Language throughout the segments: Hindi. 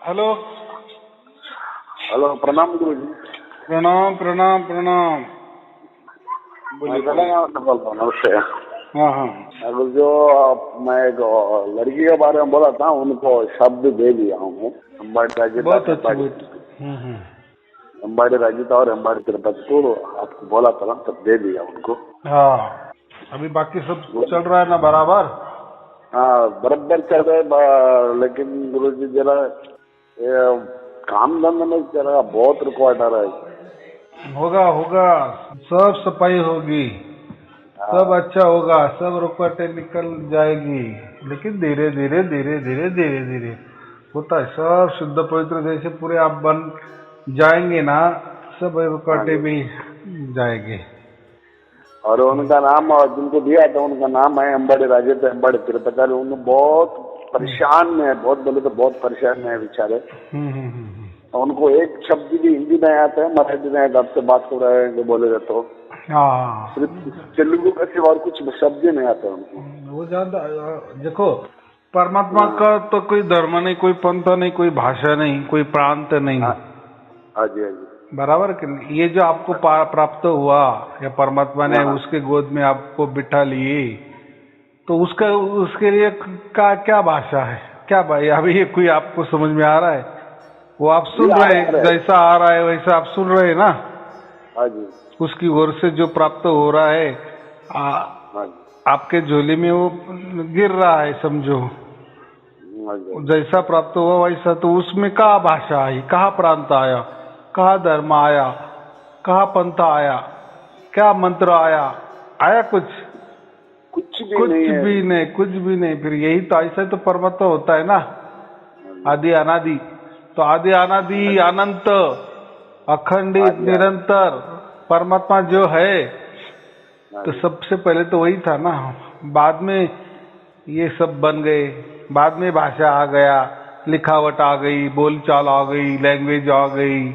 हेलो। हेलो, प्रणाम गुरु जी। प्रणाम प्रणाम प्रणाम। बोलिए बोलिए। नमस्ते। हाँ हाँ। अगर जो मैं एक लड़की के बारे में बोला था, उनको शब्द दे दिया हूँ मैं। अंबाड़ी बहुत राजिता, अच्छी बात। अंबाड़ी राजिता और अंबाड़ी तिरुपति को आपको बोला था ना, तब दे दिया उनको। हाँ, अभी बाकी सब चल रहा है ना बराबर? हाँ, बराबर चल रहे, लेकिन गुरु जी जरा काम धंधे में जरा बहुत रुकावट आ रहा है। होगा होगा, सब सफाई होगी, सब अच्छा होगा, सब रुकावटें निकल जाएगी। लेकिन धीरे धीरे धीरे धीरे धीरे धीरे होता है। सब शुद्ध पवित्र जैसे पूरे आप बन जाएंगे ना, सब रुकावटें भी जाएंगे। और उनका नाम, और जिनको दिया था उनका नाम है अंबाड़ी राजिता, अंबाड़ी तिरुपति। उन्हें बहुत परेशान में है, बहुत बोले तो बहुत परेशान में है बेचारे। उनको एक शब्द भी हिंदी नहीं आता है, मराठी नहीं आता। आपसे बात कर रहे हैं बोले तो हाँ, सिर्फ तेलुगु का सिवा और कुछ शब्द ही नहीं आता उनको। वो ज्यादा देखो, परमात्मा का तो कोई धर्म नहीं, कोई पंथ नहीं, कोई भाषा नहीं, कोई प्रांत नहीं। हाँ जी, हाँ जी, बराबर कि नहीं? ये जो आपको प्राप्त हुआ, या परमात्मा ने उसके गोद में आपको बिठा लिए, तो उसका उसके लिए का क्या भाषा है, क्या भाई? अभी ये कोई आपको समझ में आ रहा है? वो आप सुन रहे हैं, जैसा आ रहा है वैसा आप सुन रहे हैं ना। हाँ जी, उसकी ओर से जो प्राप्त हो रहा है आपके झोली में वो गिर रहा है, समझो। जैसा प्राप्त हुआ वैसा, तो उसमें कहाँ भाषा आई, कहाँ प्रांत आया, कहाँ धर्म आया, कहाँ पंथ आया, क्या मंत्र आया? आया कुछ? कुछ भी नहीं, कुछ भी नहीं। फिर यही तो, ऐसा तो परमात्मा होता है ना, आदि अनादि। तो आदि अनादि अनंत अखंडित निरंतर परमात्मा जो है, तो सबसे पहले तो वही था ना। बाद में ये सब बन गए, बाद में भाषा आ गया, लिखावट आ गई, बोलचाल आ गई, लैंग्वेज आ गई।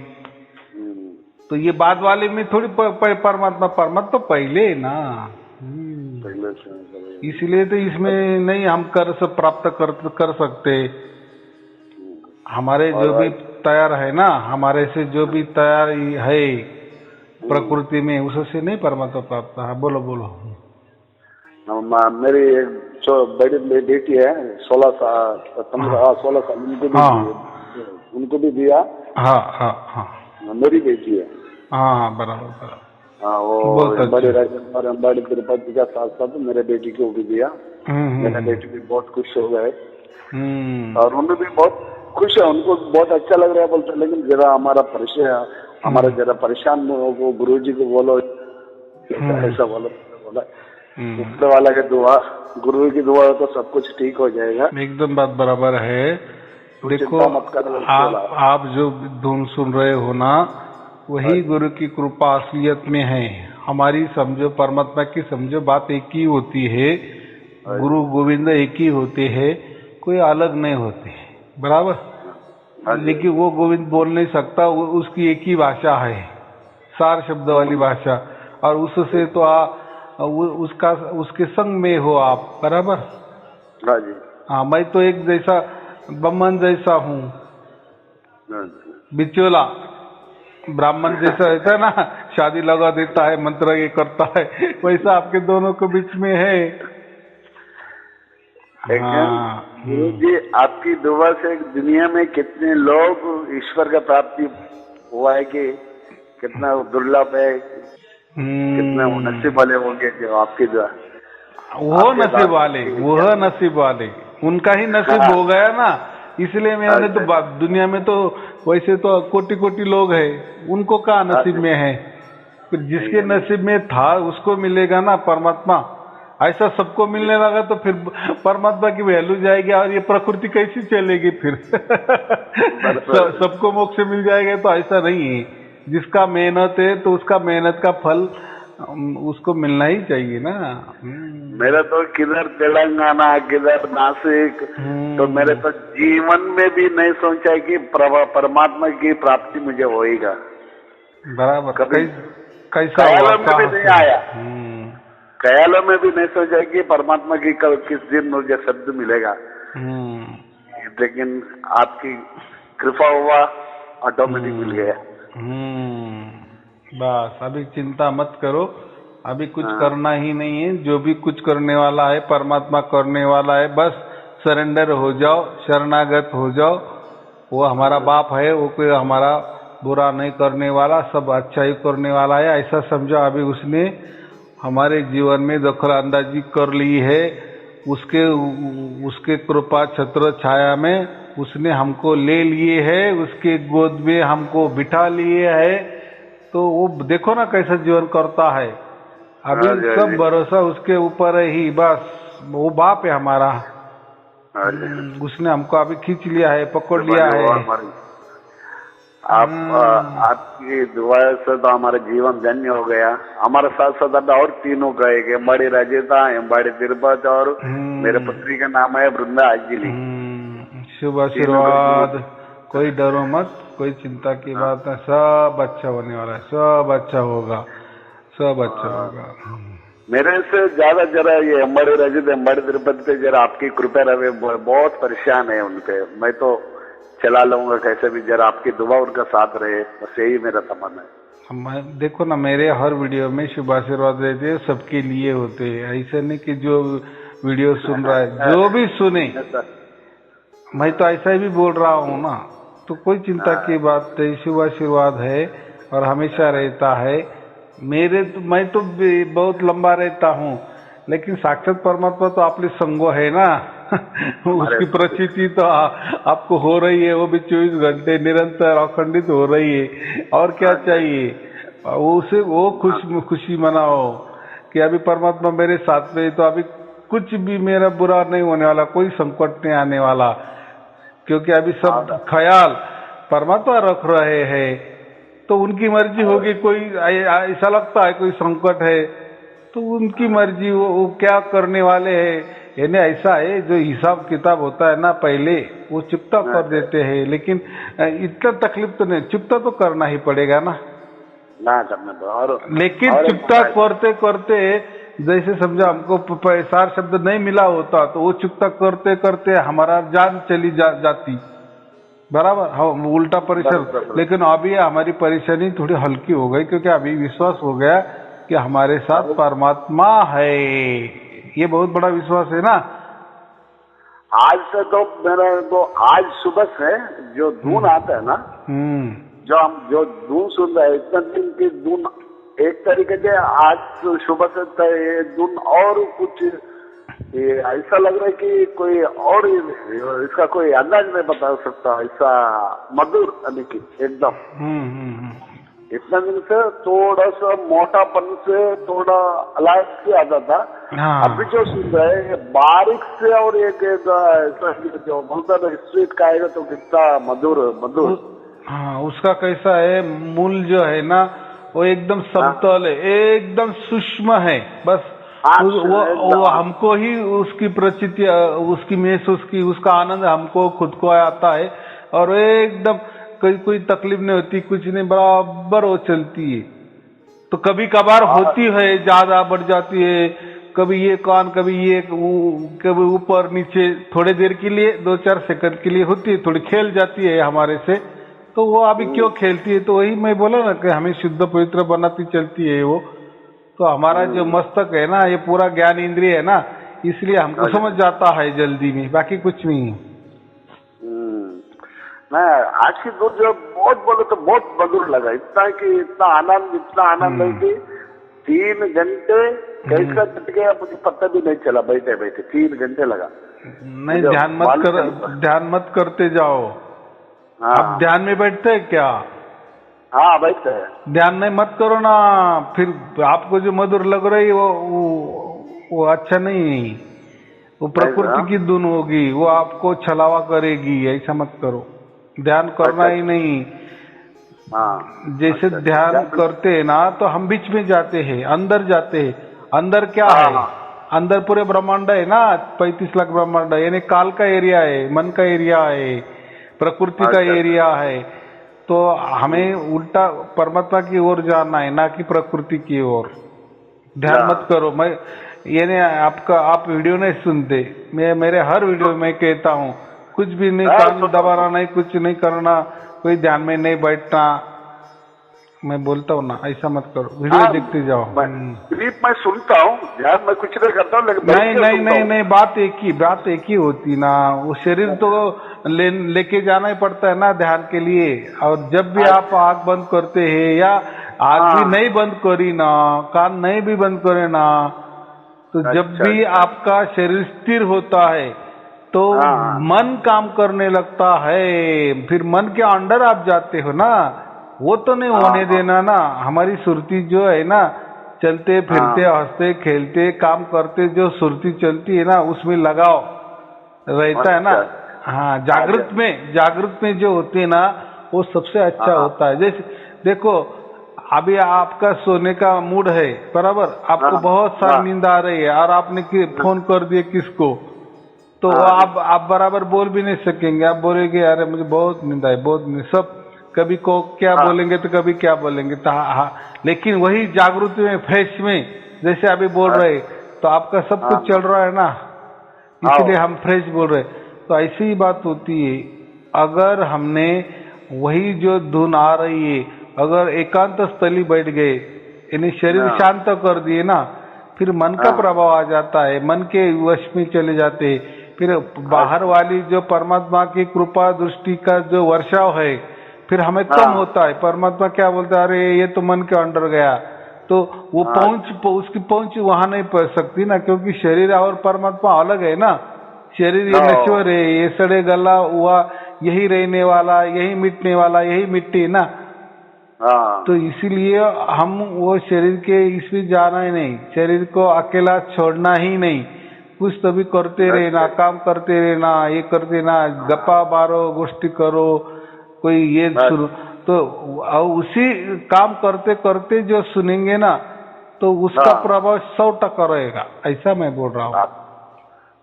तो ये बाद वाले में थोड़ी परमात्मा तो पहले है ना। इसलिए तो इसमें नहीं हम प्राप्त कर सकते। हमारे जो भी तैयार है ना, हमारे से जो भी तैयार है प्रकृति में, उससे नहीं परमात्मा प्राप्त है। बोलो बोलो। मेरी एक बड़ी बेटी है, 16 साल 16 साल, उनको भी दिया। हाँ हाँ हाँ, मेरी बेटी है। हाँ बराबर बराबर। हाँ, वो अंबाड़ी राजिता और अंबाड़ी तिरुपति का साथ साथ मेरे बेटी को भी दिया। मेरे बेटी भी बहुत खुश हो गए, और उन्हें भी बहुत खुश है, उनको बहुत अच्छा लग रहा है बोलते। लेकिन जरा हमारा जरा परेशान वो गुरु जी को बोलो, ऐसा बोला ऊपर वाला की दुआ, गुरु की दुआ तो सब कुछ ठीक हो जाएगा। एकदम बात बराबर है। देखो, आप जो धुन सुन रहे हो ना, वही गुरु की कृपा असलियत में है। हमारी समझो, परमात्मा की समझो, बात एक ही होती है। गुरु गोविंद एक ही होते हैं, कोई अलग नहीं होते। बराबर। लेकिन वो गोविंद बोल नहीं सकता, उसकी एक ही भाषा है, सार शब्द वाली भाषा। और उससे तो उसके संग में हो आप। बराबर। हाँ जी, हाँ, मैं तो एक जैसा ब्राह्मण जैसा हूँ, बिचौला ब्राह्मण जैसा रहता है ना, शादी लगा देता है, मंत्र ये करता है, वैसा आपके दोनों के बीच में है। हाँ गुरु जी, आपकी दुआ से दुनिया में कितने लोग ईश्वर का प्राप्ति हुआ है कि कितना दुर्लभ है, कितना नसीब वाले होंगे जो आपकी दुआ। वो नसीब वाले उनका ही नसीब हो गया ना। इसलिए मैंने तो दुनिया में तो वैसे तो कोटि कोटि लोग हैं, उनको कहाँ नसीब में है? फिर जिसके नसीब में था उसको मिलेगा ना परमात्मा। ऐसा सबको मिलने लगा तो फिर परमात्मा की वैल्यू जाएगी, और ये प्रकृति कैसी चलेगी फिर? सबको मोक्ष मिल जाएगा तो ऐसा नहीं है। जिसका मेहनत है तो उसका मेहनत का फल उसको मिलना ही चाहिए ना। मेरा तो किधर तेलंगाना, किधर नासिक, तो मेरे तो जीवन में भी नहीं सोचा कि परमात्मा की प्राप्ति मुझे होएगा। बराबर। कभी कैसा ख्यालों में भी नहीं आया, ख्यालों में भी नहीं सोचा कि परमात्मा की किस दिन मुझे शब्द मिलेगा। लेकिन आपकी कृपा हुआ, ऑटोमेटिक मिल गया। बस अभी चिंता मत करो, अभी कुछ करना ही नहीं है। जो भी कुछ करने वाला है परमात्मा करने वाला है। बस सरेंडर हो जाओ, शरणागत हो जाओ। वो हमारा बाप है, वो कोई हमारा बुरा नहीं करने वाला, सब अच्छा ही करने वाला है, ऐसा समझो। अभी उसने हमारे जीवन में दखल अंदाजी कर ली है। उसके कृपा छत्र छाया में उसने हमको ले लिए है, उसके गोद में हमको बिठा लिए है। तो वो देखो ना कैसा जीवन करता है। अभी सब भरोसा उसके ऊपर ही, बस वो बाप है हमारा। उसने हमको अभी खींच लिया है, पकड़ लिया है। आपकी दुआ से तो हमारा जीवन धन्य हो गया। हमारे साथ साथ और तीनों गए, बड़ी रजिता, बड़ी तिरुपति और मेरे पुत्री का नाम है वृंदा अंजलि। शुभ आशीर्वाद। कोई डरो मत, कोई चिंता की बात है, सब अच्छा होने वाला है, सब अच्छा होगा, सब अच्छा होगा। मेरे से ज्यादा जरा ये बड़े रजित बड़े तिरुपति पे जरा आपकी कृपा रहे, बहुत परेशान है उनपे। मैं तो चला लूंगा कैसे भी, जरा आपकी दुआ उनका साथ रहे, बस यही मेरा तमन्ना है। देखो ना, मेरे हर वीडियो में शुभ आशीर्वाद रहते हैं, सबके लिए होते हैं। ऐसा नहीं कि जो वीडियो सुन रहा है जो भी सुने, मैं तो ऐसा ही भी बोल रहा हूँ ना। तो कोई चिंता की बात नहीं, शुभ आशीर्वाद है और हमेशा रहता है। मैं तो बहुत लंबा रहता हूँ, लेकिन साक्षात परमात्मा तो आपके संगो है ना। उसकी प्रचिति तो आपको हो रही है, वो भी 24 घंटे निरंतर अखंडित हो रही है। और क्या चाहिए? उसे वो खुशी मनाओ कि अभी परमात्मा मेरे साथ में, तो अभी कुछ भी मेरा बुरा नहीं होने वाला, कोई संकट नहीं आने वाला, क्योंकि अभी सब ख्याल परमात्मा रख रहे हैं। तो उनकी मर्जी होगी। कोई ऐसा लगता है कोई संकट है तो उनकी मर्जी, वो क्या करने वाले हैं। यानी ऐसा है, जो हिसाब किताब होता है ना पहले, वो चुकता कर देते हैं, लेकिन इतना तकलीफ तो नहीं, चुकता तो करना ही पड़ेगा ना करना तो। लेकिन चुकता करते करते, जैसे समझा हमको पैसार शब्द नहीं मिला होता तो वो चुकता करते करते हमारा जान चली जाती, बराबर। हाँ, उल्टा परेशान। लेकिन अभी हमारी परेशानी थोड़ी हल्की हो गई, क्योंकि अभी विश्वास हो गया कि हमारे साथ परमात्मा है। ये बहुत बड़ा विश्वास है ना। आज से तो मेरा तो आज सुबह से जो धुन आता है ना, जो धुन सुन रहे हैं, इतना दिन की धुन एक तरीके से आज सुबह से ये धुन और कुछ ऐसा लग रहा है कि कोई और इसका कोई अंदाज नहीं बता सकता, ऐसा मधुर की एकदम। इतना दिन से थोड़ा सा मोटापन से थोड़ा अलग से आता था। अभी जो सुन रहे हैं बारीक से, और एक जो बोलता है स्ट्रीट का आएगा तो कितना मधुर। हाँ, उसका कैसा है, मूल जो है ना वो एकदम समतल है, एकदम सूक्ष्म है। बस वो हमको ही उसकी प्रचिति, उसकी महसूस की, उसका आनंद हमको खुद को आता है। और एकदम कोई तकलीफ नहीं होती, कुछ नहीं, बराबर वो चलती है। तो कभी कभार होती है, ज्यादा बढ़ जाती है, कभी ये कान, कभी ये, कभी ऊपर नीचे, थोड़े देर के लिए 2-4 सेकंड के लिए होती है, थोड़ी खेल जाती है हमारे से। तो वो अभी क्यों खेलती है? तो वही मैं बोला ना कि हमें शुद्ध पवित्र बनाती चलती है वो। तो हमारा जो मस्तक है ना, ये पूरा ज्ञान इंद्रिय है ना, इसलिए हमको समझ जाता है जल्दी में, बाकी कुछ नहीं। मैं आज की दूर जो बहुत बोले तो बहुत मधुर लगा, इतना आनंद है कि 3 घंटे कैसा कट गया मुझे पता भी नहीं चला। बैठे 3 घंटे लगा। नहीं, ध्यान मत करते जाओ। आप ध्यान में बैठते हैं क्या? हाँ, बैठते हैं। ध्यान नहीं मत करो ना, फिर आपको जो मधुर लग रही है वो अच्छा नहीं। वो प्रकृति की धुन होगी, वो आपको छलावा करेगी। ऐसा मत करो, ध्यान करना ही नहीं। जैसे ध्यान करते हैं ना, तो हम बीच में जाते हैं, अंदर जाते हैं। अंदर क्या है? अंदर पूरे ब्रह्मांड है ना, 35 लाख ब्रह्मांड है। यानी काल का एरिया है, मन का एरिया है, प्रकृति का एरिया है। तो हमें उल्टा परमात्मा की ओर जाना है, ना कि प्रकृति की ओर। ध्यान मत करो। यानी आप वीडियो नहीं सुनते, मैं मेरे हर वीडियो में कहता हूँ, कुछ भी नहीं, कान दबाना नहीं, कुछ नहीं करना, कोई ध्यान में नहीं बैठना। मैं बोलता हूँ ना, ऐसा मत करो, वीडियो देखते जाओ। क्लिप मैं सुनता हूँ, ध्यान मैं कुछ नहीं करता हूँ, लेकिन नहीं, बात एक ही होती ना। वो शरीर तो लेके जाना ही पड़ता है ना ध्यान के लिए। और जब भी आप आँख बंद करते हैं या आँख भी नहीं बंद करी ना, कान नहीं भी बंद करे ना, तो जब भी आपका शरीर स्थिर होता है तो मन काम करने लगता है, फिर मन के अंदर आप जाते हो ना, वो तो नहीं होने देना ना। हमारी सुरती जो है ना, चलते फिरते हंसते खेलते काम करते जो सुरती चलती है ना, उसमें लगाव रहता है ना। हाँ, जागृत में जो होते हैं ना, वो सबसे अच्छा होता है। जैसे देखो, अभी आपका सोने का मूड है बराबर, आपको बहुत सारी नींद आ रही है और आपने फोन कर दिए किसको, तो आप बराबर बोल भी नहीं सकेंगे। आप बोलेंगे अरे मुझे बहुत नींद आई, बहुत नींद, सब कभी को क्या बोलेंगे तो कभी क्या बोलेंगे। तो हाँ, लेकिन वही जागृति में, फ्रेश में, जैसे अभी बोल रहे, तो आपका सब कुछ चल रहा है ना, इसलिए हम फ्रेश बोल रहे। तो ऐसी ही बात होती है। अगर हमने वही जो धुन आ रही है, अगर एकांत स्थली बैठ गए, यानी शरीर शांत कर दिए ना, फिर मन का प्रभाव आ जाता है, मन के वश में चले जाते हैं। फिर बाहर वाली जो परमात्मा की कृपा दृष्टि का जो वर्षाव है, फिर हमें कम होता है। परमात्मा क्या बोलता है, अरे ये तो मन के अंदर गया, तो वो उसकी पहुंच वहां नहीं पहुंच सकती ना, क्योंकि शरीर और परमात्मा अलग है ना। शरीर ये नश्वर है, ये सड़े गला हुआ, यही रहने वाला, यही मिटने वाला, यही मिट्टी ना। तो इसीलिए हम वो शरीर के इसमें जाना ही नहीं, शरीर को अकेला छोड़ना ही नहीं, कुछ तो भी करते रहना, काम करते रहना, ये करते रहना, गप्पा मारो, गोष्ठी करो, कोई ये सुनो, तो उसी काम करते करते जो सुनेंगे ना, तो उसका प्रभाव 100% रहेगा। ऐसा मैं बोल रहा हूँ।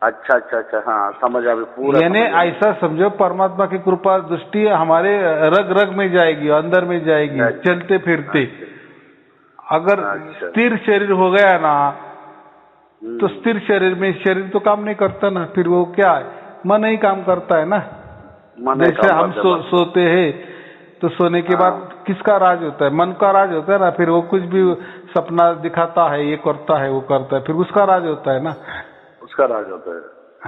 अच्छा, हाँ समझ आ गया पूरा। यानी ऐसा समझो, परमात्मा की कृपा दृष्टि हमारे रग रग में जाएगी, अंदर में जाएगी, चलते फिरते। अगर स्थिर शरीर हो गया ना, तो स्थिर शरीर में शरीर तो काम नहीं करता ना, फिर वो क्या है, मन ही काम करता है ना। जैसे हम सोते हैं, तो सोने के बाद किसका राज होता है, मन का राज होता है ना। फिर वो कुछ भी सपना दिखाता है, ये करता है, वो करता है, फिर उसका राज होता है ना, उसका राज होता है।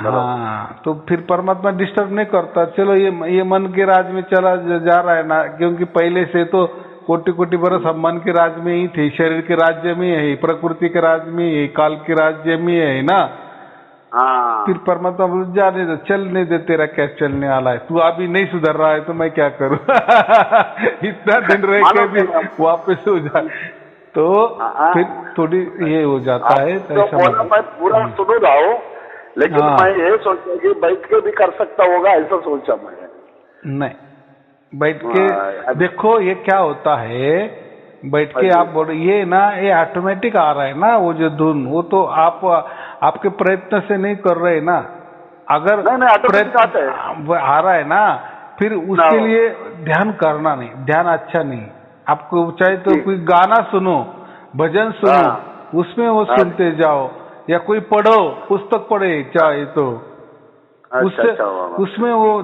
हाँ, तो फिर परमात्मा डिस्टर्ब नहीं करता। चलो ये मन के राज में चला जा रहा है ना, क्योंकि पहले से तो कोटि कोटि बरस हम मन के राज में ही थे, शरीर के राज्य में है, प्रकृति के राज्य में है, काल के राज्य में है ना। फिर परमात्मा जाने दो, चलने दे, तेरा क्या चलने वाला है, तू अभी नहीं सुधर रहा है तो मैं क्या करूं। इतना दिन रह के भी वापस हो जाए, तो फिर थोड़ी ये हो जाता है। तो बोला मैं पूरा सुन रहा हूँ, लेकिन मैं ये सोचा कि बैठ के भी कर सकता होगा, ऐसा सोचा मैं। नहीं, बैठ के देखो, ये क्या होता है, बैठ के आप बोल, ये ना, ये ऑटोमेटिक आ रहा है ना, वो जो धुन, वो तो आपके प्रयत्न से नहीं कर रहे ना। अगर प्रयत्न आ रहा है ना, फिर उसके लिए ध्यान करना नहीं, ध्यान अच्छा नहीं। आपको चाहे तो कोई गाना सुनो, भजन सुनो, उसमें वो सुनते जाओ, या कोई पढ़ो, पुस्तक पढ़े चाहे तो, उसमें वो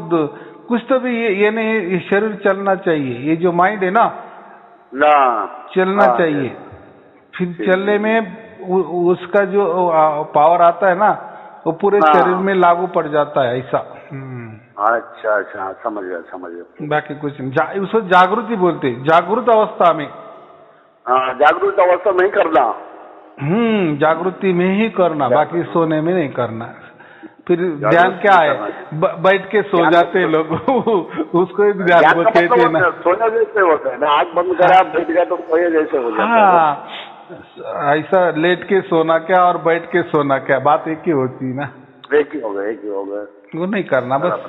कुछ तो भी, ये नहीं, शरीर चलना चाहिए, ये जो माइंड है ना, चलना चाहिए। फिर चलने में उसका जो पावर आता है ना, वो पूरे शरीर में लागू पड़ जाता है, ऐसा। अच्छा, समझ गया। बाकी कुछ नहीं, उसको जागृति बोलते, जागृत अवस्था में। जागृत अवस्था में ही करना। जागृति में ही करना, बाकी सोने में नहीं करना। फिर ध्यान क्या है, बैठ के सो जाते लोग, उसको ध्यान कहते हैं ना, सोने जैसे होता है ना, आँख बंद करा बैठ गया तो सोए जैसे हो जाता है। हाँ, ऐसा लेट के सोना क्या और बैठ के सोना क्या, बात एक ही होती है ना। एक ही हो गए। वो नहीं करना बस।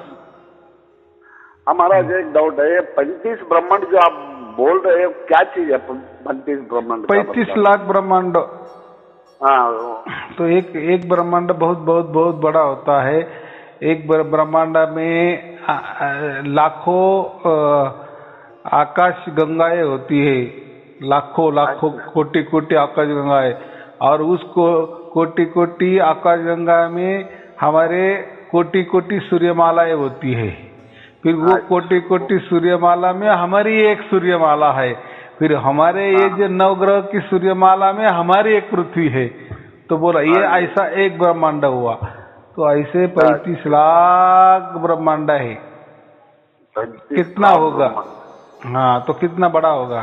हमारा जो एक डाउट है, 35 ब्रह्मांड जो आप बोल रहे हो, क्या चीज है 35 ब्रह्मांड? 35 लाख ब्रह्मांड। तो एक ब्रह्मांड बहुत बड़ा होता है। एक ब्रह्मांड में लाखों आकाश गंगाएं होती है, लाखों कोटि आकाश गंगाएं, और उसको कोटि आकाश गंगा में हमारे कोटि कोटि सूर्यमालाएं होती है, फिर वो कोटि कोटि सूर्यमाला में हमारी एक सूर्यमाला है, फिर हमारे ये जो नवग्रह की सूर्यमाला में हमारी एक पृथ्वी है। तो बोला ये ऐसा एक ब्रह्मांड हुआ। तो ऐसे 35 लाख ब्रह्मांड है, कितना होगा? हाँ, तो कितना बड़ा होगा?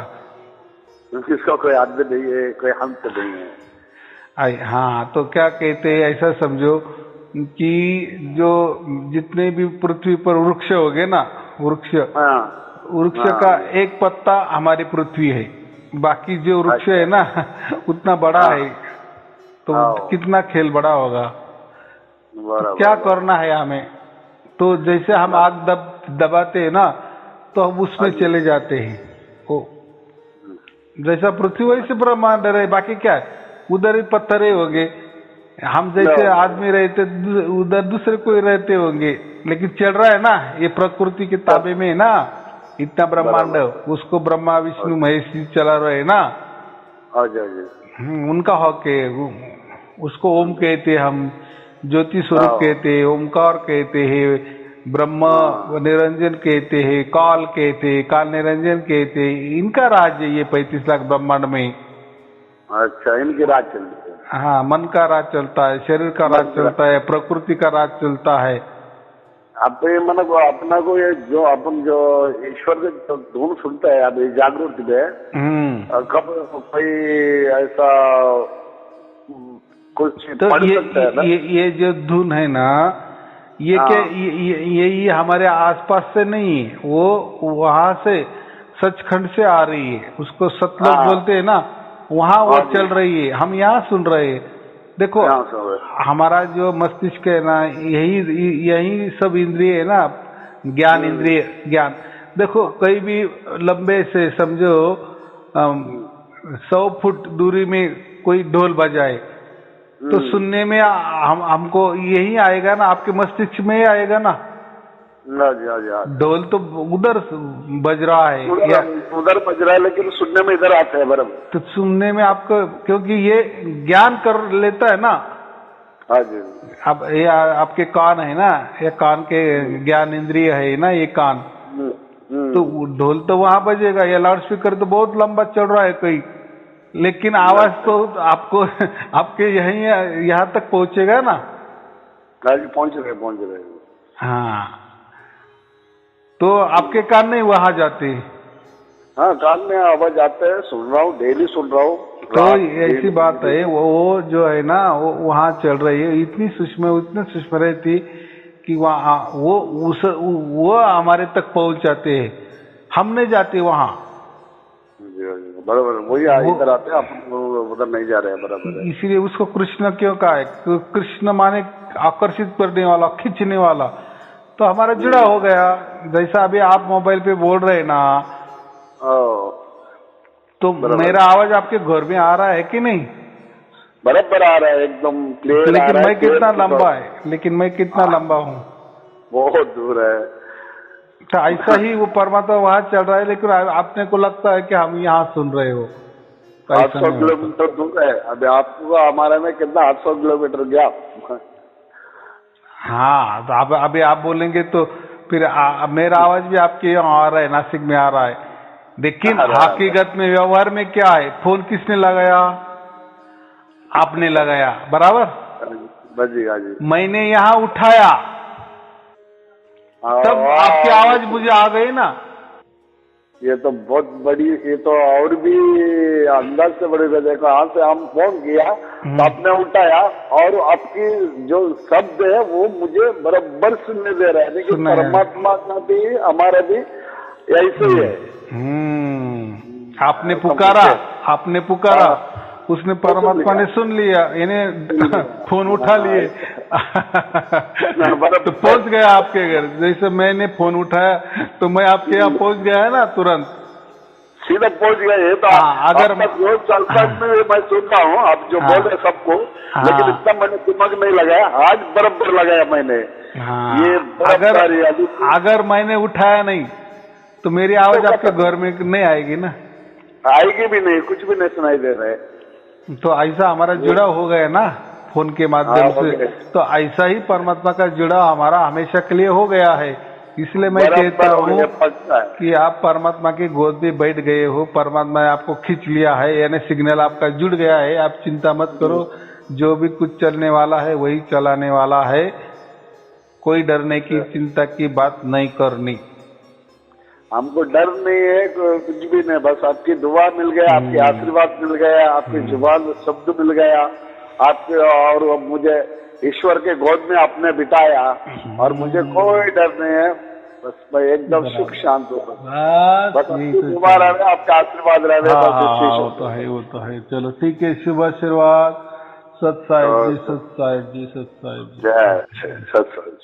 इसका कोई आदमी नहीं है, कोई अंत नहीं है। हाँ, तो क्या कहते हैं, ऐसा समझो कि जो जितने भी पृथ्वी पर वृक्ष हो गए ना, वृक्ष का एक पत्ता हमारी पृथ्वी है, बाकी जो वृक्ष है ना उतना बड़ा है। तो कितना खेल बड़ा होगा। तो क्या करना है हमें? तो जैसे हम आग दबाते हैं ना, तो हम उसमें चले जाते हैं। वो जैसा पृथ्वी वैसे ब्रह्मांड रहे, बाकी क्या है, उधर ही पत्थर हो गए। हम जैसे आदमी रहते उधर दूसरे कोई रहते होंगे, लेकिन चल रहा है ना, ये प्रकृति के ताबे में है ना इतना ब्रह्मांड, उसको ब्रह्मा विष्णु महेश जी चला रहे ना। उनका हक है, उसको ओम कहते, हम ज्योति स्वरूप कहते हैं, ओमकार कहते हैं, ब्रह्म निरंजन कहते हैं, काल कहते हैं, काल निरंजन कहते हैं। इनका राज है ये 35 लाख ब्रह्मांड में। अच्छा, इनकी राज चलती है। हाँ, मन का राज चलता है, शरीर का राज चलता है, प्रकृति का राज चलता है। आप मन को अपना को ये जो अपन जो ईश्वर के धुन सुनता है, अभी जागृति में कब कोई ऐसा कुछ तो पढ़ सकता है ना? ये जो धुन है ना, ये क्या ये हमारे आसपास से नहीं है, वो वहां से सचखंड से आ रही है, उसको सतलोक बोलते हैं ना, वहाँ वो चल रही है, हम यहाँ सुन रहे हैं। देखो हमारा जो मस्तिष्क है ना, यही सब इंद्रिय है ना, ज्ञान इंद्रिय, ज्ञान। देखो कहीं भी लंबे से समझो 100 फुट दूरी में कोई ढोल बजाए, तो सुनने में हमको यही आएगा ना, आपके मस्तिष्क में ही आएगा ना। ढोल तो उधर बज रहा है, उधर बज रहा है, लेकिन सुनने में इधर आता है बराबर। तो सुनने में आपको, क्योंकि ये ज्ञान कर लेता है ना। अब ये आपके कान है ना, ये कान के ज्ञान इंद्रिय है ना, ये कान। तो ढोल तो वहां बजेगा, या लाउड स्पीकर तो बहुत लंबा चल रहा है कहीं, लेकिन आवाज तो आपको आपके यहाँ तक पहुंचेगा ना। पहुंच रहे। हाँ, तो आपके कान नहीं वहां जाते? हाँ, कान में आवाज आते है, सुन रहा हूँ, डेली सुन रहा हूँ। तो ऐसी बात है, वो जो है ना, वो वहाँ चल रही है, इतनी सूक्ष्म रहती कि वहाँ वो हमारे तक पहुंच जाते हैं, हम नहीं जाते वहाँ। बराबर, वही इधर आते हैं, आप उधर नहीं जा रहे हैं, बराबर। इसीलिए उसको कृष्ण क्यों कहा है? कृष्ण माने आकर्षित करने वाला, खींचने वाला। तो हमारा जुड़ा हो गया। जैसा अभी आप मोबाइल पे बोल रहे हैं ना, तो मेरा आवाज आपके घर में आ रहा है कि नहीं? बराबर आ रहा है, एकदम क्लियर। लेकिन मैं कितना लंबा है, लेकिन मैं कितना लंबा हूँ? बहुत दूर है। तो ऐसा ही वो परमात्मा वहाँ चल रहा है, लेकिन आपने को लगता है कि हम यहाँ सुन रहे हो। 800 किलोमीटर दूर है। अभी आपको हमारे में कितना 800 किलोमीटर गया। हाँ, तो अभी आप बोलेंगे तो फिर मेरा आवाज भी आपके यहाँ आ रहा है, नासिक में आ रहा है। लेकिन हकीकत में व्यवहार में क्या है? फोन किसने लगाया? आपने लगाया, बराबर। जी। मैंने यहाँ उठाया, तब आपकी आवाज मुझे आ गई ना। ये तो बहुत बड़ी, ये तो और भी अंदाज से बड़ी वजह। कहाँ से हम फोन किया तो आपने उठाया, और आपकी जो शब्द है वो मुझे बराबर सुनने दे रहा है। लेकिन परमात्मा का भी, हमारा भी ऐसे ही है। आपने पुकारा, उसने, परमात्मा ने सुन लिया, इन्हें फोन उठा लिए तो पहुंच गया आपके घर। जैसे मैंने फोन उठाया तो मैं आपके यहाँ पहुंच गया है ना, तुरंत सीधा पहुंच गया। ये तो अगर रोज चलता मैं सुनता हूँ आप जो बोल रहे सबको, लेकिन इतना मैंने दिमाग नहीं लगाया, आज बराबर लगाया मैंने। ये अगर मैंने उठाया नहीं तो मेरी आवाज आपके घर में नहीं आएगी ना। आएगी भी नहीं, कुछ भी नहीं सुनाई दे रहा है। तो ऐसा हमारा जुड़ा हो गया ना। फोन के माध्यम से, तो ऐसा ही परमात्मा का जुड़ा हमारा हमेशा के लिए हो गया है। इसलिए मैं कहता हूँ कि आप परमात्मा की गोद में बैठ गए हो, परमात्मा ने आपको खींच लिया है, यानी सिग्नल आपका जुड़ गया है। आप चिंता मत करो, जो भी कुछ चलने वाला है वही चलाने वाला है। कोई डरने की चिंता की बात नहीं करनी। हमको डर नहीं है, कुछ भी नहीं, बस आपकी दुआ मिल गया, आपके आशीर्वाद मिल गया, आपकी जुबान शब्द मिल गया आपके, और मुझे ईश्वर के गोद में आपने बिताया और मुझे कोई डर नहीं है। बस मैं एकदम सुख शांत हूँ। बस आपकी दुआ रहे, आपका आशीर्वाद रहे। वो तो है। चलो ठीक है, शुभ आशीर्वाद। सत साहिब जी, सत साहिब जी, सत साहिब जी। जय सत साहिब जी।